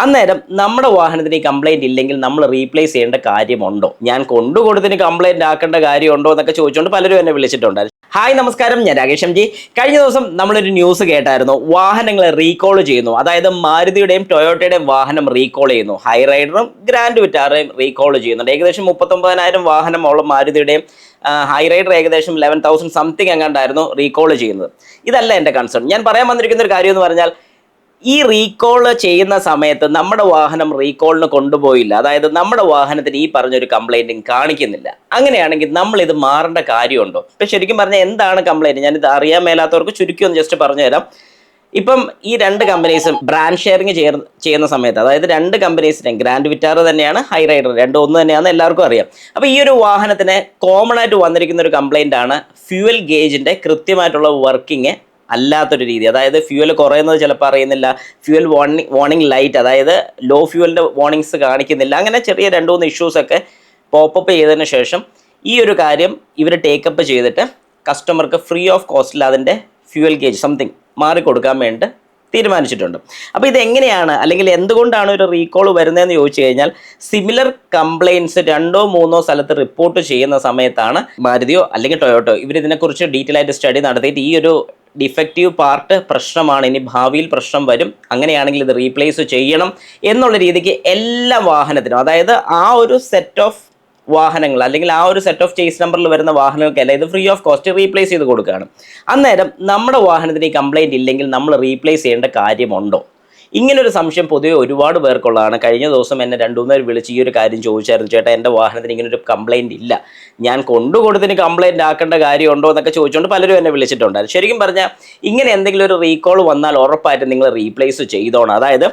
അന്നേരം നമ്മുടെ വാഹനത്തിന് ഈ കംപ്ലൈൻറ്റ് ഇല്ലെങ്കിൽ നമ്മൾ റീപ്ലേസ് ചെയ്യേണ്ട കാര്യമുണ്ടോ? ഞാൻ കൊണ്ടുകൊടുത്തിന് കംപ്ലൈൻറ്റ് ആക്കേണ്ട കാര്യമുണ്ടോ എന്നൊക്കെ ചോദിച്ചുകൊണ്ട് പലരും എന്നെ വിളിച്ചിട്ടുണ്ട്. ഹായ് നമസ്കാരം, ഞാൻ രാകേഷ് എം ജി. കഴിഞ്ഞ ദിവസം നമ്മളൊരു ന്യൂസ് കേട്ടായിരുന്നു, വാഹനങ്ങൾ റീകോൾ ചെയ്യുന്നു. അതായത് മാരുതിയുടെയും ടൊയോട്ടയുടെയും വാഹനം റീകോൾ ചെയ്യുന്നു. ഹൈ റൈഡറും ഗ്രാൻഡ് വിറ്റാറയും റീകോൾ ചെയ്യുന്നുണ്ട്. ഏകദേശം 39,000 വാഹനമുള്ള മാരുതിയുടെയും ഹൈ റൈഡർ ഏകദേശം 11,000 സംതിങ് എങ്ങാണ്ടായിരുന്നു റീകോൾ ചെയ്യുന്നത്. ഇതല്ല എൻ്റെ കൺസേൺ. ഞാൻ പറയാൻ വന്നിരിക്കുന്ന ഒരു കാര്യം എന്ന് പറഞ്ഞാൽ, ഈ റീകോൾ ചെയ്യുന്ന സമയത്ത് നമ്മുടെ വാഹനം റീകോളിന് കൊണ്ടുപോയില്ല, അതായത് നമ്മുടെ വാഹനത്തിന് ഈ പറഞ്ഞൊരു കംപ്ലൈൻറ്റും കാണിക്കുന്നില്ല. അങ്ങനെയാണെങ്കിൽ നമ്മൾ ഇത് മാറേണ്ട കാര്യമുണ്ടോ? ഇപ്പം ശരിക്കും പറഞ്ഞാൽ എന്താണ് കംപ്ലൈൻറ്റ്? ഞാനിത് അറിയാൻ മേലാത്തവർക്ക് ചുരുക്കി ഒന്ന് ജസ്റ്റ് പറഞ്ഞുതരാം. ഇപ്പം ഈ രണ്ട് കമ്പനീസും ബ്രാൻഡ് ഷെയറിങ് ചെയ്യുന്ന സമയത്ത്, അതായത് രണ്ട് കമ്പനീസിനെയും, ഗ്രാൻഡ് വിറ്റാർ തന്നെയാണ്, ഹൈ റൈഡർ രണ്ടും ഒന്ന് തന്നെയാണെന്ന് എല്ലാവർക്കും അറിയാം. അപ്പോൾ ഈ ഒരു വാഹനത്തിന് കോമൺ ആയിട്ട് വന്നിരിക്കുന്ന ഒരു കംപ്ലൈൻ്റ് ആണ് ഫ്യൂവൽ ഗേജിൻ്റെ കൃത്യമായിട്ടുള്ള വർക്കിംഗ് അല്ലാത്തൊരു രീതി. അതായത് ഫ്യൂവൽ കുറയുന്നത് ചിലപ്പോൾ അറിയുന്നില്ല, ഫ്യൂവൽ വാർണിംഗ് ലൈറ്റ്, അതായത് ലോ ഫ്യൂവലിൻ്റെ വാർണിങ്സ് കാണിക്കുന്നില്ല. അങ്ങനെ ചെറിയ 2-3 ഇഷ്യൂസൊക്കെ പോപ്പപ്പ് ചെയ്തതിന് ശേഷം ഈ ഒരു കാര്യം ഇവർ ടേക്കപ്പ് ചെയ്തിട്ട് കസ്റ്റമർക്ക് ഫ്രീ ഓഫ് കോസ്റ്റിൽ അതിൻ്റെ ഫ്യൂവൽ ഗേജ് സംതിങ് മാറിക്കൊടുക്കാൻ വേണ്ടി തീരുമാനിച്ചിട്ടുണ്ട്. അപ്പോൾ ഇതെങ്ങനെയാണ്, അല്ലെങ്കിൽ എന്തുകൊണ്ടാണ് ഒരു റീകോൾ വരുന്നതെന്ന് ചോദിച്ചു കഴിഞ്ഞാൽ, സിമിലർ കംപ്ലയിൻറ്റ്സ് 2-3 സ്ഥലത്ത് റിപ്പോർട്ട് ചെയ്യുന്ന സമയത്താണ് മാരുതിയോ അല്ലെങ്കിൽ ടൊയോട്ടോ ഇവരിതിനെക്കുറിച്ച് ഡീറ്റെയിൽ ആയിട്ട് സ്റ്റഡി നടത്തിയിട്ട് ഈ ഒരു ഡിഫക്റ്റീവ് പാർട്ട് പ്രശ്നമാണ്, ഇനി ഭാവിയിൽ പ്രശ്നം വരും, അങ്ങനെയാണെങ്കിൽ ഇത് റീപ്ലേസ് ചെയ്യണം എന്നുള്ള രീതിക്ക് എല്ലാ വാഹനത്തിനും, അതായത് ആ ഒരു സെറ്റ് ഓഫ് വാഹനങ്ങൾ അല്ലെങ്കിൽ ആ ഒരു സെറ്റ് ഓഫ് ചേസ് നമ്പറിൽ വരുന്ന വാഹനങ്ങൾക്കല്ല ഇത് ഫ്രീ ഓഫ് കോസ്റ്റ് റീപ്ലേസ് ചെയ്ത് കൊടുക്കുകയാണ്. അന്നേരം നമ്മുടെ വാഹനത്തിന് ഈ കംപ്ലൈൻറ്റ് ഇല്ലെങ്കിൽ നമ്മൾ റീപ്ലേസ് ചെയ്യേണ്ട കാര്യമുണ്ടോ? ഇങ്ങനൊരു സംശയം പൊതുവെ ഒരുപാട് പേർക്കുള്ളതാണ്. കഴിഞ്ഞ ദിവസം എന്നെ 2-3 പേർ വിളിച്ച് ഈ ഒരു കാര്യം ചോദിച്ചായിരുന്നു, ചേട്ടാ എൻ്റെ വാഹനത്തിന് ഇങ്ങനൊരു കംപ്ലൈൻറ്റ് ഇല്ല, ഞാൻ കൊണ്ടുകൊടുത്തിന് കംപ്ലൈൻറ്റ് ആക്കേണ്ട കാര്യമുണ്ടോ എന്നൊക്കെ ചോദിച്ചുകൊണ്ട് പലരും എന്നെ വിളിച്ചിട്ടുണ്ടായിരുന്നു. ശരിക്കും പറഞ്ഞാൽ ഇങ്ങനെ എന്തെങ്കിലും ഒരു റീകോൾ വന്നാൽ ഉറപ്പായിട്ടും നിങ്ങൾ റീപ്ലേസ് ചെയ്തോണം. അതായത്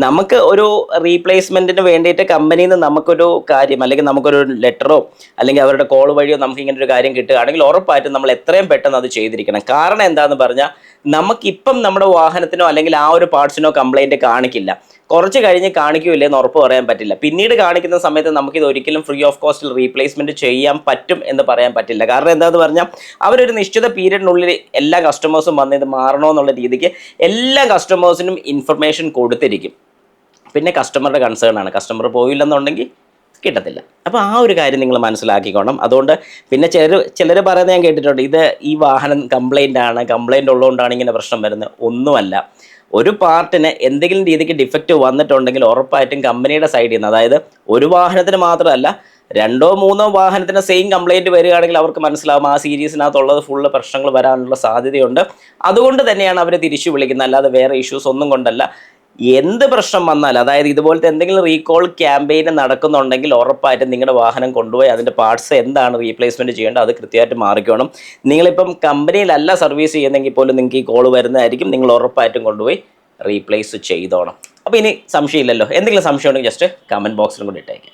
നമുക്ക് ഒരു റീപ്ലേസ്മെൻറ്റിന് വേണ്ടിയിട്ട് കമ്പനിയിൽ നിന്ന് നമുക്കൊരു കാര്യം, അല്ലെങ്കിൽ നമുക്കൊരു ലെറ്ററോ അല്ലെങ്കിൽ അവരുടെ കോൾ വഴിയോ നമുക്ക് ഇങ്ങനെ ഒരു കാര്യം കിട്ടുകയാണെങ്കിൽ ഉറപ്പായിട്ടും നമ്മൾ എത്രയും പെട്ടെന്ന് അത് ചെയ്തിരിക്കണം. കാരണം എന്താണെന്ന് പറഞ്ഞാൽ, നമുക്കിപ്പം നമ്മുടെ വാഹനത്തിനോ അല്ലെങ്കിൽ ആ ഒരു പാർട്സിനോ കംപ്ലൈൻറ്റ് കാണിക്കില്ല, കുറച്ച് കഴിഞ്ഞ് കാണിക്കില്ല എന്ന് ഉറപ്പ് പറയാൻ പറ്റില്ല. പിന്നീട് കാണിക്കുന്ന സമയത്ത് നമുക്കിത് ഒരിക്കലും ഫ്രീ ഓഫ് കോസ്റ്റിൽ റീപ്ലേസ്മെൻറ്റ് ചെയ്യാൻ പറ്റും എന്ന് പറയാൻ പറ്റില്ല. കാരണം എന്താണെന്ന് പറഞ്ഞാൽ, അവരൊരു നിശ്ചിത പീരീഡിനുള്ളിൽ എല്ലാ കസ്റ്റമേഴ്സും വന്ന് ഇത് മാറണമെന്നുള്ള രീതിക്ക് എല്ലാ കസ്റ്റമേഴ്സിനും ഇൻഫർമേഷൻ കൊടുത്തിരിക്കും. പിന്നെ കസ്റ്റമറുടെ കൺസേൺ ആണ്, കസ്റ്റമർ പോയില്ലെന്നുണ്ടെങ്കിൽ കിട്ടത്തില്ല. അപ്പോൾ ആ ഒരു കാര്യം നിങ്ങൾ മനസ്സിലാക്കിക്കോണം. അതുകൊണ്ട് പിന്നെ ചിലർ പറയുന്നത് ഞാൻ കേട്ടിട്ടുണ്ട്, ഇത് ഈ വാഹനം കംപ്ലൈൻ്റ് ഉള്ളതുകൊണ്ടാണ് ഇങ്ങനെ പ്രശ്നം വരുന്നത്. ഒന്നുമല്ല. ഒരു പാർട്ടിന് എന്തെങ്കിലും രീതിക്ക് ഡിഫക്റ്റ് വന്നിട്ടുണ്ടെങ്കിൽ ഉറപ്പായിട്ടും കമ്പനിയുടെ സൈഡിൽ നിന്ന്, അതായത് ഒരു വാഹനത്തിന് മാത്രമല്ല 2-3 വാഹനത്തിന് സെയിം കംപ്ലൈൻറ്റ് വരികയാണെങ്കിൽ അവർക്ക് മനസ്സിലാവും ആ സീരീസിനകത്തുള്ളത് ഫുള്ള് പ്രശ്നങ്ങൾ വരാനുള്ള സാധ്യതയുണ്ട്. അതുകൊണ്ട് തന്നെയാണ് അവർ തിരിച്ചു വിളിക്കുന്നത്, അല്ലാതെ വേറെ ഇഷ്യൂസ് ഒന്നും കൊണ്ടല്ല. എന്ത് പ്രശ്നം വന്നാൽ, അതായത് ഇതുപോലത്തെ എന്തെങ്കിലും റീകോൾ ക്യാമ്പയിൻ നടക്കുന്നുണ്ടെങ്കിൽ ഉറപ്പായിട്ടും നിങ്ങളുടെ വാഹനം കൊണ്ടുപോയി അതിൻ്റെ പാർട്സ് എന്താണ് റീപ്ലേസ്മെൻറ്റ് ചെയ്യേണ്ടത് അത് കൃത്യമായിട്ട് മാറിക്കണം. നിങ്ങളിപ്പം കമ്പനിയിലല്ല സർവീസ് ചെയ്യുന്നെങ്കിൽ പോലും നിങ്ങൾക്ക് ഈ കോൾ വരുന്നതായിരിക്കും. നിങ്ങൾ ഉറപ്പായിട്ടും കൊണ്ടുപോയി റീപ്ലേസ് ചെയ്തോണം. അപ്പോൾ ഇനി സംശയമില്ലല്ലോ. എന്തെങ്കിലും സംശയം ഉണ്ടെങ്കിൽ ജസ്റ്റ് കമൻറ്റ് ബോക്സിലും കൂടി ഇട്ടേക്കാം.